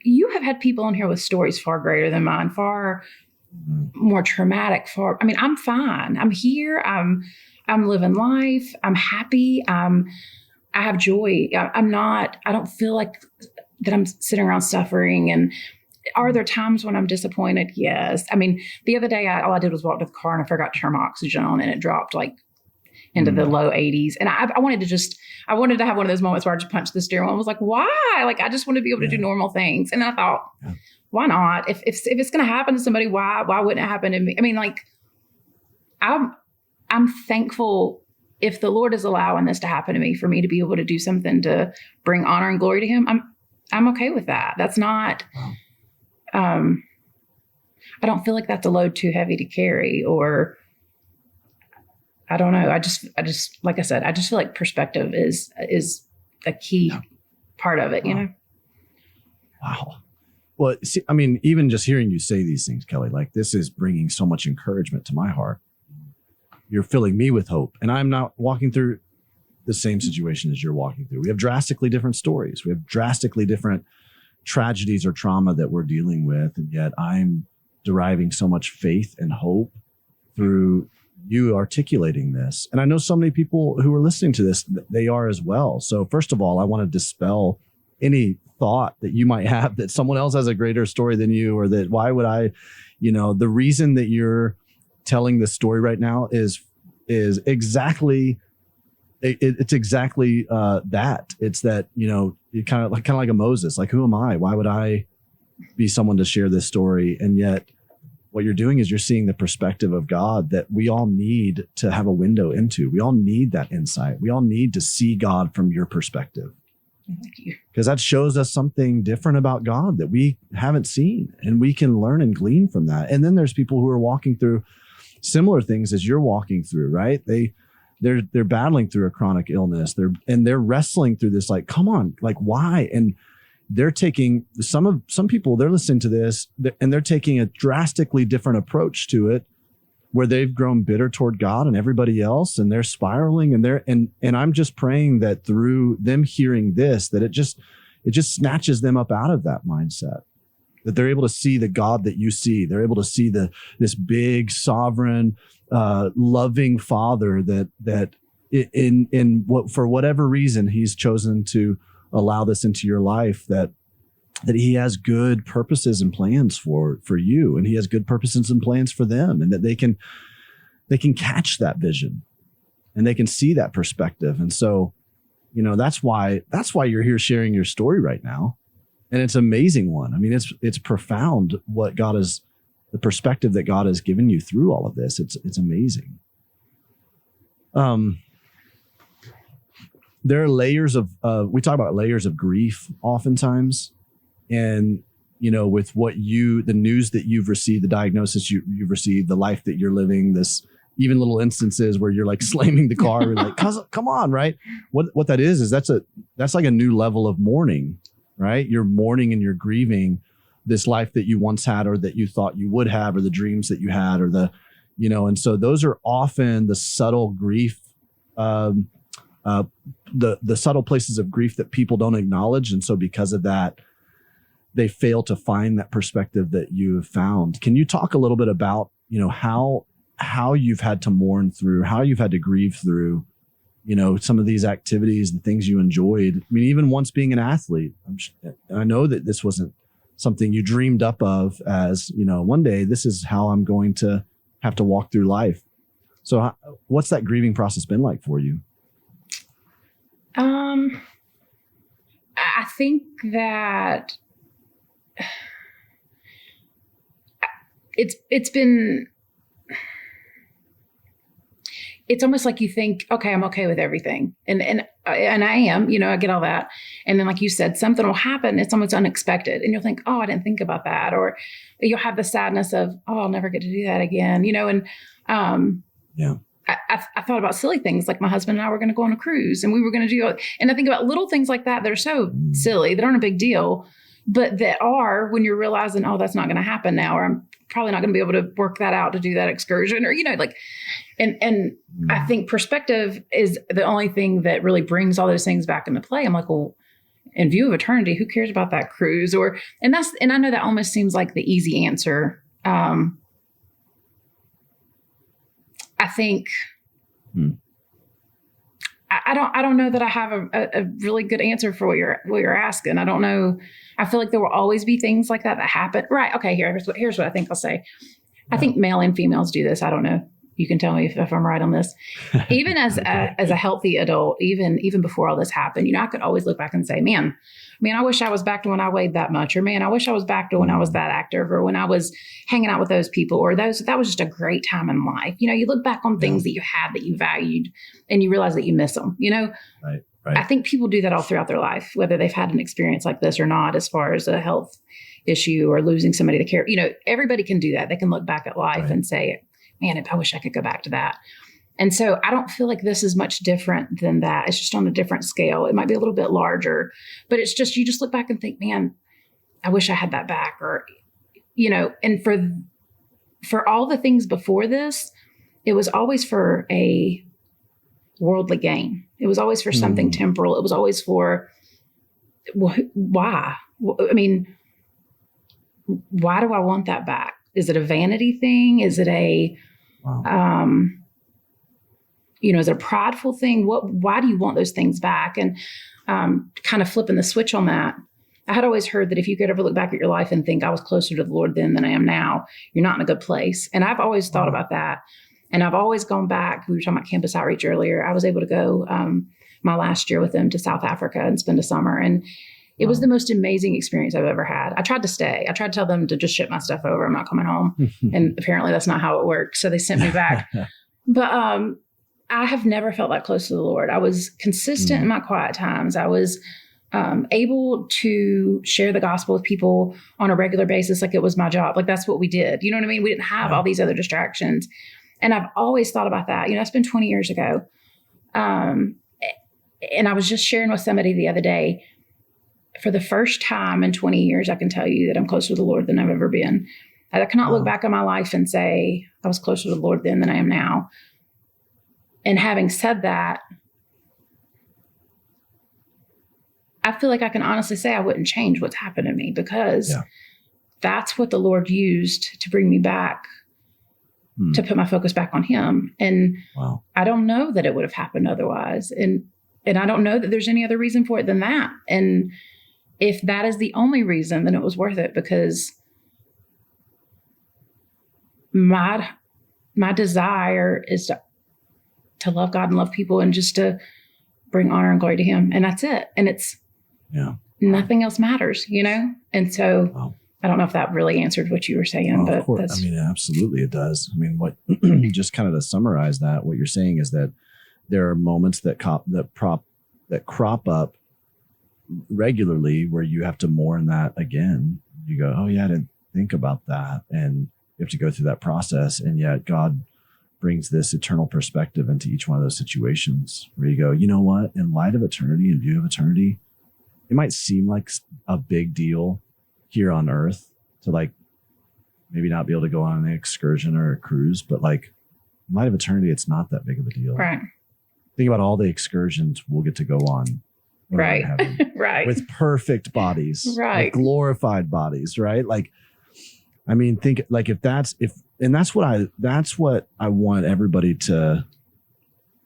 you have had people on here with stories far greater than mine, far more traumatic, I'm fine. I'm here. I'm living life. I'm happy. I have joy. I don't feel like that I'm sitting around suffering. And are there times when I'm disappointed? Yes. The other day, all I did was walk to the car and I forgot to turn my oxygen on and it dropped like into the low 80s. And I wanted to have one of those moments where I just punched the steering wheel. I was like, why? Like, I just want to be able to do normal things. And I thought, why not? If it's going to happen to somebody, why wouldn't it happen to me? I'm thankful if the Lord is allowing this to happen to me, for me to be able to do something to bring honor and glory to him. I'm okay with that. That's not, I don't feel like that's a load too heavy to carry, or I don't know. I just, like I said, I just feel like perspective is a key part of it, Wow. Well, see, even just hearing you say these things, Kelley, like, this is bringing so much encouragement to my heart. You're filling me with hope, and I'm not walking through the same situation as you're walking through. We have drastically different stories. We have drastically different tragedies or trauma that we're dealing with. And yet I'm deriving so much faith and hope through you articulating this. And I know so many people who are listening to this, they are as well. So first of all, I want to dispel any thought that you might have that someone else has a greater story than you, or that why would I, the reason that you're telling this story right now is exactly, it's exactly that. It's that, you kind of like a Moses, like, who am I? Why would I be someone to share this story? And yet what you're doing is you're seeing the perspective of God that we all need to have a window into. We all need that insight. We all need to see God from your perspective. Thank you. Because that shows us something different about God that we haven't seen, and we can learn and glean from that. And then there's people who are walking through similar things as you're walking through, right? They're battling through a chronic illness. They're wrestling through this, like, come on, like, why? And they're taking some people, they're listening to this and they're taking a drastically different approach to it, where they've grown bitter toward God and everybody else, and they're spiraling, and I'm just praying that through them hearing this, that it just snatches them up out of that mindset, that they're able to see the God that you see. They're able to see this big, sovereign, loving Father that in what, for whatever reason, he's chosen to allow this into your life, that he has good purposes and plans for you, and he has good purposes and plans for them, and that they can catch that vision and they can see that perspective. And so, that's why you're here sharing your story right now. And it's an amazing one. I mean, it's profound what God is, the perspective that God has given you through all of this. It's amazing. There are layers of, we talk about layers of grief oftentimes. And, with the news that you've received, the diagnosis you've received, the life that you're living, this even little instances where you're like slamming the car, and like, come on, right? What that is that's like a new level of mourning, right? You're mourning and you're grieving this life that you once had, or that you thought you would have, or the dreams that you had, or and so those are often the subtle grief, the subtle places of grief that people don't acknowledge. And so because of that, they fail to find that perspective that you have found. Can you talk a little bit about, how you've had to mourn through, how you've had to grieve through, some of these activities, the things you enjoyed? I mean, even once being an athlete, I know that this wasn't something you dreamed up of as, one day this is how I'm going to have to walk through life. So what's that grieving process been like for you? I think that it's almost like you think, okay, I'm okay with everything. And I am, I get all that. And then like you said, something will happen. It's almost unexpected. And you'll think, oh, I didn't think about that. Or you'll have the sadness of, oh, I'll never get to do that again. I thought about silly things, like my husband and I were going to go on a cruise, and we were going to do, and I think about little things like that are so silly, that aren't a big deal, but that are, when you're realizing, oh, that's not going to happen now, or I'm probably not going to be able to work that out to do that excursion, or, and I think perspective is the only thing that really brings all those things back into play. I'm like, well, in view of eternity, who cares about that cruise? And I know that almost seems like the easy answer. I think I don't know that I have a really good answer for what you're asking. I don't know. I feel like there will always be things like that happen. Right. Okay. Here's what I think I'll say. I think male and females do this. I don't know. You can tell me if I'm right on this. Even as a healthy adult, even before all this happened, I could always look back and say, man, I wish I was back to when I weighed that much, or man, I wish I was back to when I was that active, or when I was hanging out with those people, or that was just a great time in life. You look back on things that you had, that you valued, and you realize that you miss them, Right. I think people do that all throughout their life, whether they've had an experience like this or not, as far as a health issue or losing somebody to care. Everybody can do that. They can look back at life and say, man, I wish I could go back to that. And so I don't feel like this is much different than that. It's just on a different scale. It might be a little bit larger, but it's just, you just look back and think, man, I wish I had that back. Or, and for all the things before this, it was always for a worldly gain. It was always for something temporal. It was always for, why? I mean, why do I want that back? Is it a vanity thing? Is it a, is it a prideful thing? Why do you want those things back? And kind of flipping the switch on that, I had always heard that if you could ever look back at your life and think I was closer to the Lord then than I am now, you're not in a good place. And I've always thought about that. And I've always gone back. We were talking about campus outreach earlier. I was able to go my last year with them to South Africa and spend a summer. And it was the most amazing experience I've ever had. I tried to stay. I tried to tell them to just ship my stuff over. I'm not coming home. And apparently that's not how it worked. So they sent me back. But I have never felt that close to the Lord. I was consistent in my quiet times. I was able to share the gospel with people on a regular basis, like it was my job. Like that's what we did. You know what I mean? We didn't have all these other distractions. And I've always thought about that. That's been 20 years ago. And I was just sharing with somebody the other day, for the first time in 20 years, I can tell you that I'm closer to the Lord than I've ever been. I cannot look back on my life and say I was closer to the Lord then than I am now. And having said that, I feel like I can honestly say I wouldn't change what's happened to me, because that's what the Lord used to bring me back to put my focus back on him. And Wow. I don't know that it would have happened otherwise. And I don't know that there's any other reason for it than that. And if that is the only reason, then it was worth it, because my desire is to love God and love people and just to bring honor and glory to him. And that's it. And it's nothing else matters, And so I don't know if that really answered what you were saying, but of course. Absolutely it does. What just kind of to summarize that, what you're saying is that there are moments that crop up regularly where you have to mourn that again. You go, oh yeah, I didn't think about that. And you have to go through that process. And yet God brings this eternal perspective into each one of those situations where you go, you know what, in light of eternity, in view of eternity, it might seem like a big deal here on earth to maybe not be able to go on an excursion or a cruise, but in light of eternity, it's not that big of a deal. Right. Think about all the excursions we'll get to go on. Right. Right. With perfect bodies. Right. With glorified bodies. Right. Think that's what I want everybody to.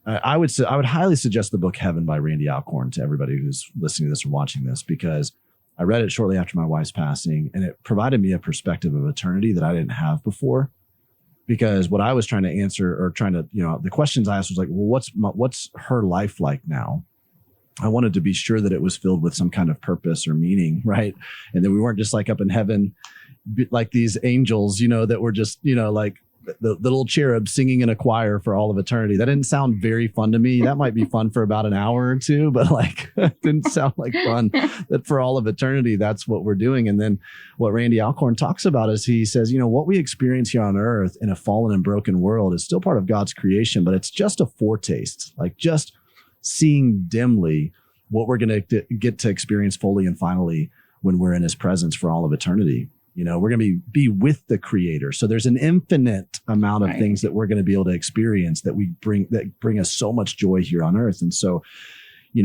I would highly suggest the book Heaven by Randy Alcorn to everybody who's listening to this or watching this, because I read it shortly after my wife's passing, and it provided me a perspective of eternity that I didn't have before. Because what I was trying to answer, or the questions I asked was well, what's her life like now? I wanted to be sure that it was filled with some kind of purpose or meaning, right? And that we weren't just up in heaven, like these angels, that were just, the little cherubs singing in a choir for all of eternity. That didn't sound very fun to me. That might be fun for about an hour or two, but it didn't sound like fun that for all of eternity, that's what we're doing. And then what Randy Alcorn talks about is he says, what we experience here on earth in a fallen and broken world is still part of God's creation, but it's just a foretaste, just seeing dimly what we're going to get to experience fully and finally when we're in his presence for all of eternity. We're going to be with the Creator. So there's an infinite amount of things that we're going to be able to experience that bring us so much joy here on earth. And so,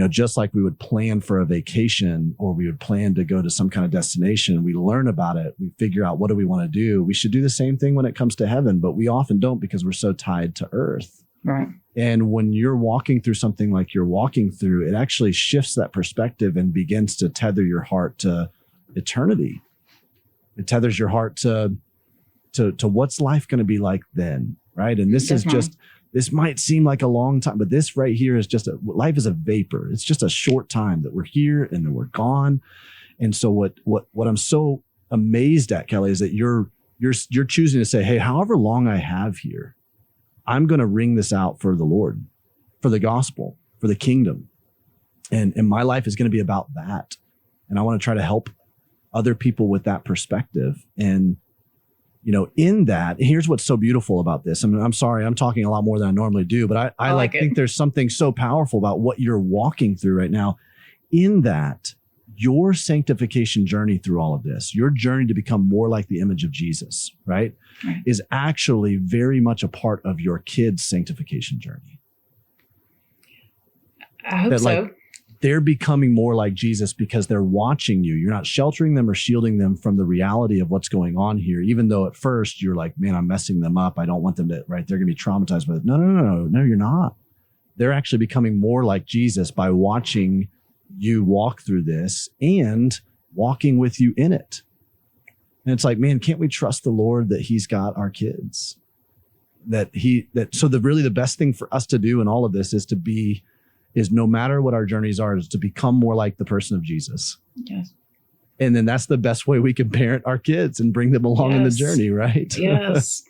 just like we would plan for a vacation, or we would plan to go to some kind of destination, we learn about it, we figure out what do we want to do. We should do the same thing when it comes to heaven, but we often don't because we're so tied to earth. Right. And when you're walking through something like you're walking through, it actually shifts that perspective and begins to tether your heart to eternity. It tethers your heart to what's life going to be like then, right? And this might seem like a long time, but this right here is life is a vapor. It's just a short time that we're here and then we're gone. And so what I'm so amazed at, Kelley, is that you're choosing to say, hey, however long I have here, I'm going to ring this out for the Lord, for the gospel, for the kingdom. And my life is going to be about that. And I want to try to help other people with that perspective. And, in that, here's what's so beautiful about this. I'm sorry, I'm talking a lot more than I normally do, but I think there's something so powerful about what you're walking through right now. In that, your sanctification journey through all of this, your journey to become more like the image of Jesus, right, is actually very much a part of your kids' sanctification journey. I hope so. They're becoming more like Jesus because they're watching you. You're not sheltering them or shielding them from the reality of what's going on here, even though at first you're like, man, I'm messing them up. I don't want them to, right? They're going to be traumatized by it. No, you're not. They're actually becoming more like Jesus by watching you walk through this and walking with you in it. And it's like, man, can't we trust the Lord that he's got our kids? So really the best thing for us to do in all of this is no matter what our journeys are, is to become more like the person of Jesus. Yes. And then that's the best way we can parent our kids and bring them along in the journey, right? Yes.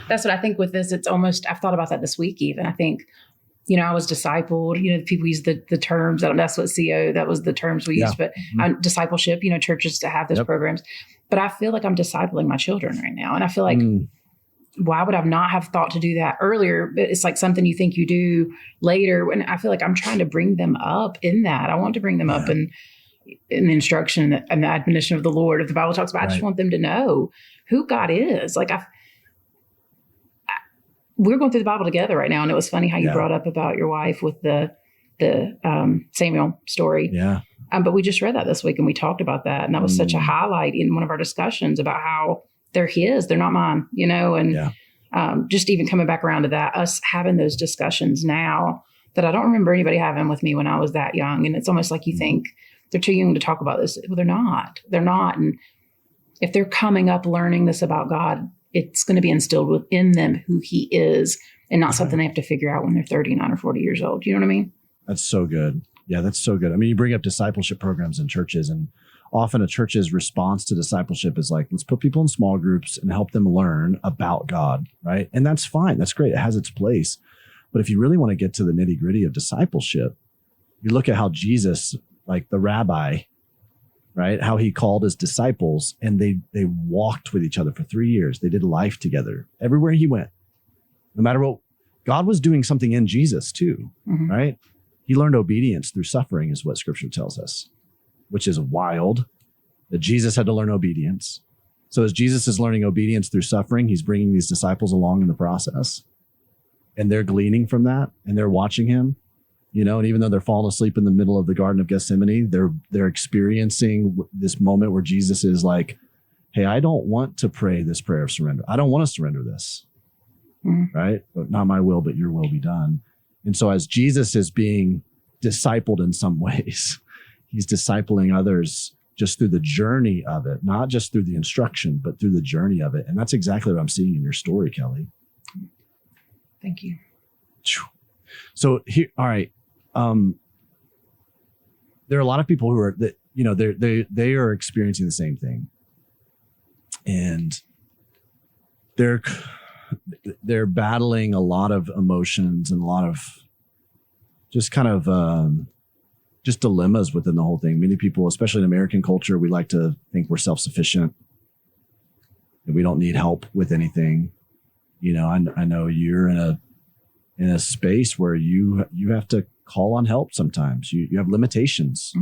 That's what I think with this. It's almost, I've thought about that this week even. I think, I was discipled, people use the terms, that's what CO, that was the terms we used, but discipleship, churches to have those programs. But I feel like I'm discipling my children right now. And I feel like, why would I not have thought to do that earlier? But it's like something you think you do later. And I feel like I'm trying to bring them up in that. I want to bring them up in the instruction and the admonition of the Lord. If the Bible talks about, I just want them to know who God is. Like we're going through the Bible together right now. And it was funny how you brought up about your wife with the Samuel story. Yeah. But we just read that this week and we talked about that. And that was such a highlight in one of our discussions about how they're his, they're not mine, and just even coming back around to that, us having those discussions now that I don't remember anybody having with me when I was that young. And it's almost like you think they're too young to talk about this. Well, they're not. They're not. And if they're coming up learning this about God, it's going to be instilled within them who he is and not something they have to figure out when they're 39 or 40 years old. You know what I mean? That's so good. Yeah, that's so good. I mean, you bring up discipleship programs in churches, and often a church's response to discipleship is like, let's put people in small groups and help them learn about God, right? And that's fine. That's great. It has its place. But if you really want to get to the nitty gritty of discipleship, you look at how Jesus, like the rabbi, right? How he called his disciples, and they walked with each other for 3 years. They did life together everywhere he went. No matter what, God was doing something in Jesus too, right? He learned obedience through suffering is what scripture tells us, which is wild that Jesus had to learn obedience. So as Jesus is learning obedience through suffering, he's bringing these disciples along in the process, and they're gleaning from that, and they're watching him, you know, and even though they're falling asleep in the middle of the Garden of Gethsemane, they're experiencing this moment where Jesus is like, hey, I don't want to pray this prayer of surrender. I don't want to surrender this, right? But not my will, but your will be done. And so as Jesus is being discipled in some ways, he's discipling others just through the journey of it, not just through the instruction, but through the journey of it. And that's exactly what I'm seeing in your story, Kelley. Thank you. So here, all right. There are a lot of people who are that, you know, they are experiencing the same thing, and they're battling a lot of emotions and a lot of just kind of just dilemmas within the whole thing. Many people, especially in American culture, we like to think we're self-sufficient and we don't need help with anything. You know, I know you're in a space where you have to call on help sometimes. You have limitations.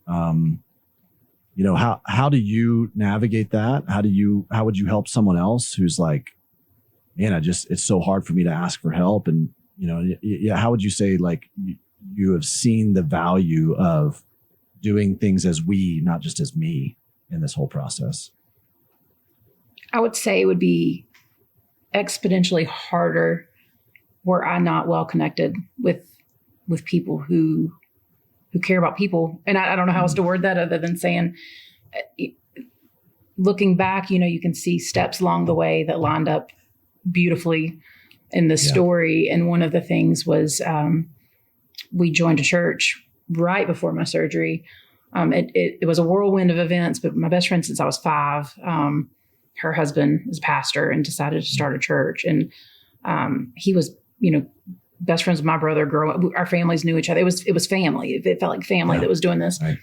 You know, how do you navigate that? How would you help someone else who's like, man, it's so hard for me to ask for help? And, you know, yeah, how would you say, like, you have seen the value of doing things as we, not just as me, in this whole process? I would say it would be exponentially harder were I not well connected with people who care about people. And I don't know how else to word that other than saying, looking back, you know, you can see steps along the way that lined up beautifully in the story. And one of the things was we joined a church right before my surgery. It was a whirlwind of events, but my best friend since I was 5, her husband is a pastor and decided to start a church. And he was, you know, best friends with my brother growing up. Our families knew each other. It was family. It felt like family that was doing this. Right.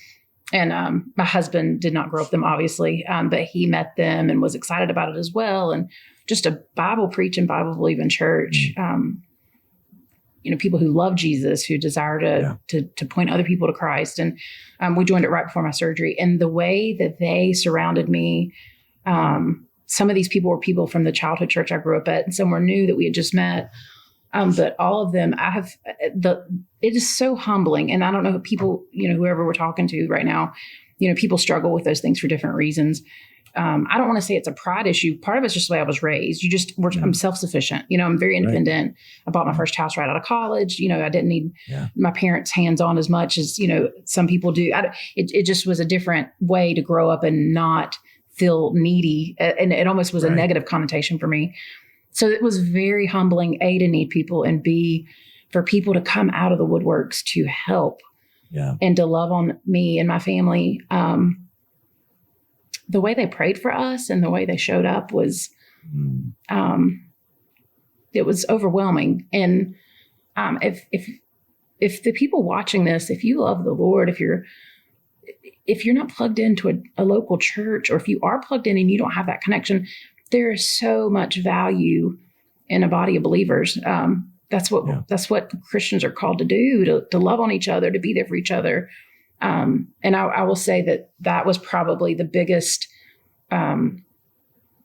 And my husband did not grow up with them, obviously, but he met them and was excited about it as well. And just a Bible preaching, Bible believing church. You know, people who love Jesus, who desire to point other people to Christ. And we joined it right before my surgery. And the way that they surrounded me, some of these people were people from the childhood church I grew up at, and some were new that we had just met. But all of them, it is so humbling. And I don't know, people, you know, whoever we're talking to right now, you know, people struggle with those things for different reasons. I don't want to say it's a pride issue. Part of it's just the way I was raised. I'm self-sufficient. You know, I'm very independent. Right. I bought my first house right out of college. You know, I didn't need my parents' hands on as much as, you know, some people do. It just was a different way to grow up and not feel needy. And it almost was a negative connotation for me. So it was very humbling, A, to need people, and B, for people to come out of the woodworks to help and to love on me and my family. The way they prayed for us and the way they showed up was, it was overwhelming. And if the people watching this, if you love the Lord, if you're not plugged into a local church, or if you are plugged in and you don't have that connection, there is so much value in a body of believers. That's what Christians are called to do, to love on each other, to be there for each other. And I will say that was probably the biggest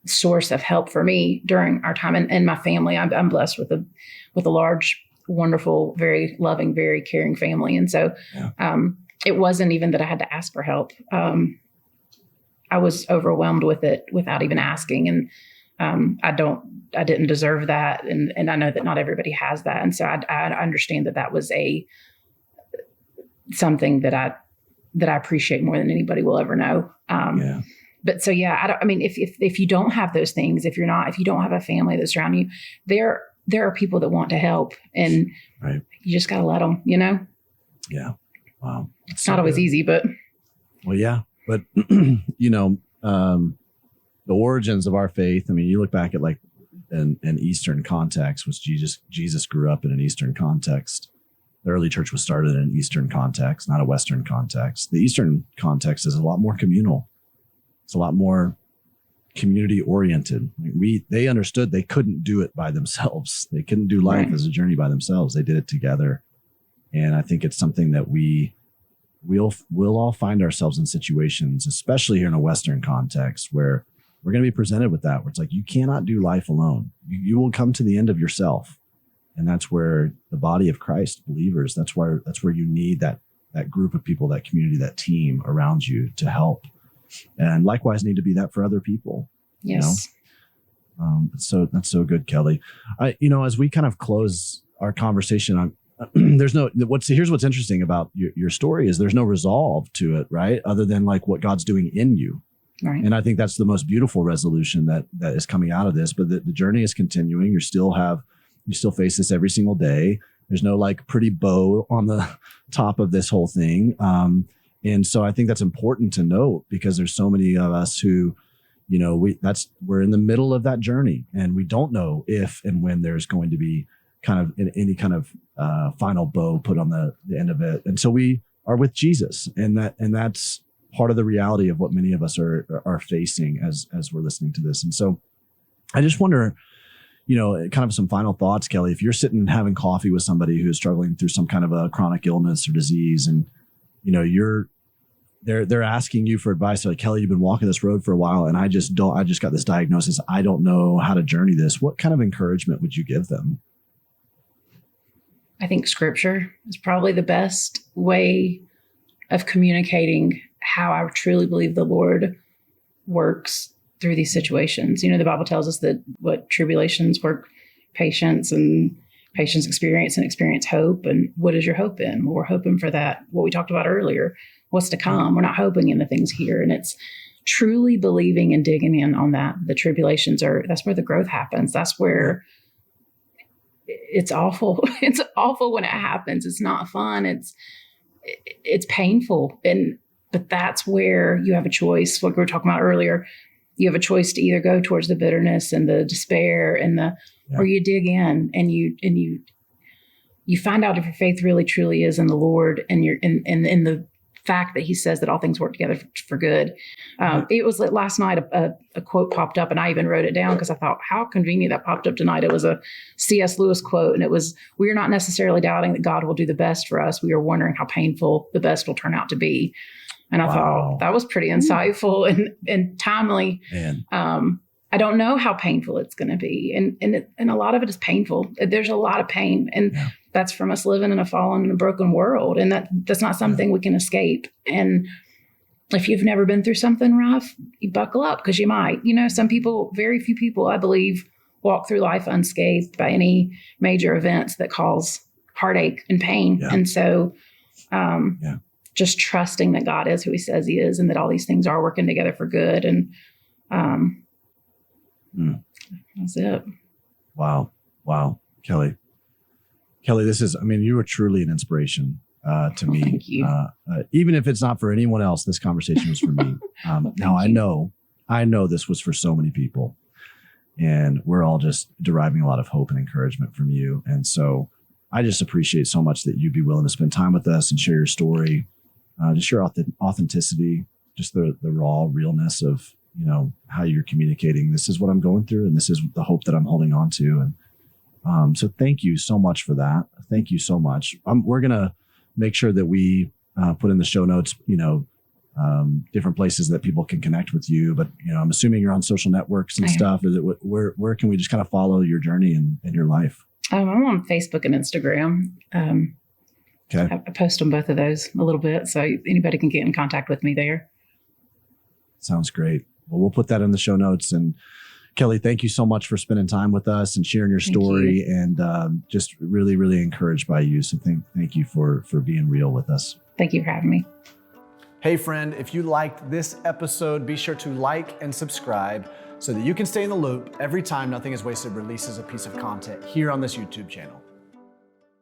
source of help for me during our time and my family. I'm blessed with a large, wonderful, very loving, very caring family. And so it wasn't even that I had to ask for help. I was overwhelmed with it without even asking. And I didn't deserve that. And I know that not everybody has that. And so I understand that was something that I appreciate more than anybody will ever know. But so, if you don't have those things, if you don't have a family that's around you, there are people that want to help, and right. You just got to let them, Yeah. Wow. It's not always easy, but. Well, yeah. But, the origins of our faith, I mean, you look back at like an Eastern context, which Jesus grew up in an Eastern context. The early church was started in an Eastern context, not a Western context. The Eastern context is a lot more communal. It's a lot more community oriented. They understood they couldn't do it by themselves. They couldn't do life as a journey by themselves. They did it together. And I think it's something that we'll all find ourselves in situations, especially here in a Western context, where we're going to be presented with that, where it's like, you cannot do life alone. You will come to the end of yourself. And that's where the body of Christ, believers, that's where you need that group of people, that community, that team around you to help. And likewise need to be that for other people. Yes. So that's so good, Kelley. As we kind of close our conversation, here's what's interesting about your story is there's no resolve to it, right? Other than like what God's doing in you. Right. And I think that's the most beautiful resolution that is coming out of this, but the journey is continuing. You still face this every single day. There's no like pretty bow on the top of this whole thing. And so I think that's important to note, because there's so many of us who, we're in the middle of that journey, and we don't know if and when there's going to be kind of any kind of final bow put on the end of it. And so we are with Jesus, and that's part of the reality of what many of us are facing as we're listening to this. And so I just wonder, kind of some final thoughts, Kelley, if you're sitting having coffee with somebody who's struggling through some kind of a chronic illness or disease, and they're asking you for advice. They're like, Kelley, you've been walking this road for a while, and I just got this diagnosis. I don't know how to journey this. What kind of encouragement would you give them? I think scripture is probably the best way of communicating how I truly believe the Lord works through these situations. The Bible tells us that what tribulations work patience, and patience experience, and experience hope. And what is your hope in? Well, we're hoping for that, what we talked about earlier, what's to come. We're not hoping in the things here. And it's truly believing and digging in on that. The tribulations that's where the growth happens. That's where it's awful. It's awful when it happens. It's not fun. It's painful. But that's where you have a choice. Like we were talking about earlier, you have a choice to either go towards the bitterness and the despair or you dig in and you find out if your faith really truly is in the Lord, and you're in the fact that He says that all things work together for good. It was last night a quote popped up, and I even wrote it down because I thought, how convenient that popped up tonight. It was a C.S. Lewis quote, and it was, "We are not necessarily doubting that God will do the best for us. We are wondering how painful the best will turn out to be." And I thought that was pretty insightful and timely. I don't know how painful it's going to be. And a lot of it is painful. There's a lot of pain. And that's from us living in a fallen and a broken world. And that's not something we can escape. And if you've never been through something rough, you buckle up, because you might. Some people, very few people, I believe, walk through life unscathed by any major events that cause heartache and pain. And so just trusting that God is who He says He is, and that all these things are working together for good. And that's it. Wow. Kelley, you are truly an inspiration to me. Thank you. Even if it's not for anyone else, this conversation was for me. Now I know this was for so many people, and we're all just deriving a lot of hope and encouragement from you. And so I just appreciate so much that you'd be willing to spend time with us and share your story, just your authenticity, just the raw realness of, how you're communicating. This is what I'm going through, and this is the hope that I'm holding on to. And so thank you so much for that. Thank you so much. We're going to make sure that we put in the show notes, different places that people can connect with you. But, I'm assuming you're on social networks and stuff. Is it, where can we just kind of follow your journey and your life? I'm on Facebook and Instagram. Okay. I post on both of those a little bit, so anybody can get in contact with me there. Sounds great. Well, we'll put that in the show notes. And, Kelley, thank you so much for spending time with us and sharing your story, and just really, really encouraged by you. So thank you for being real with us. Thank you for having me. Hey friend, if you liked this episode, be sure to like and subscribe so that you can stay in the loop every time Nothing is Wasted releases a piece of content here on this YouTube channel.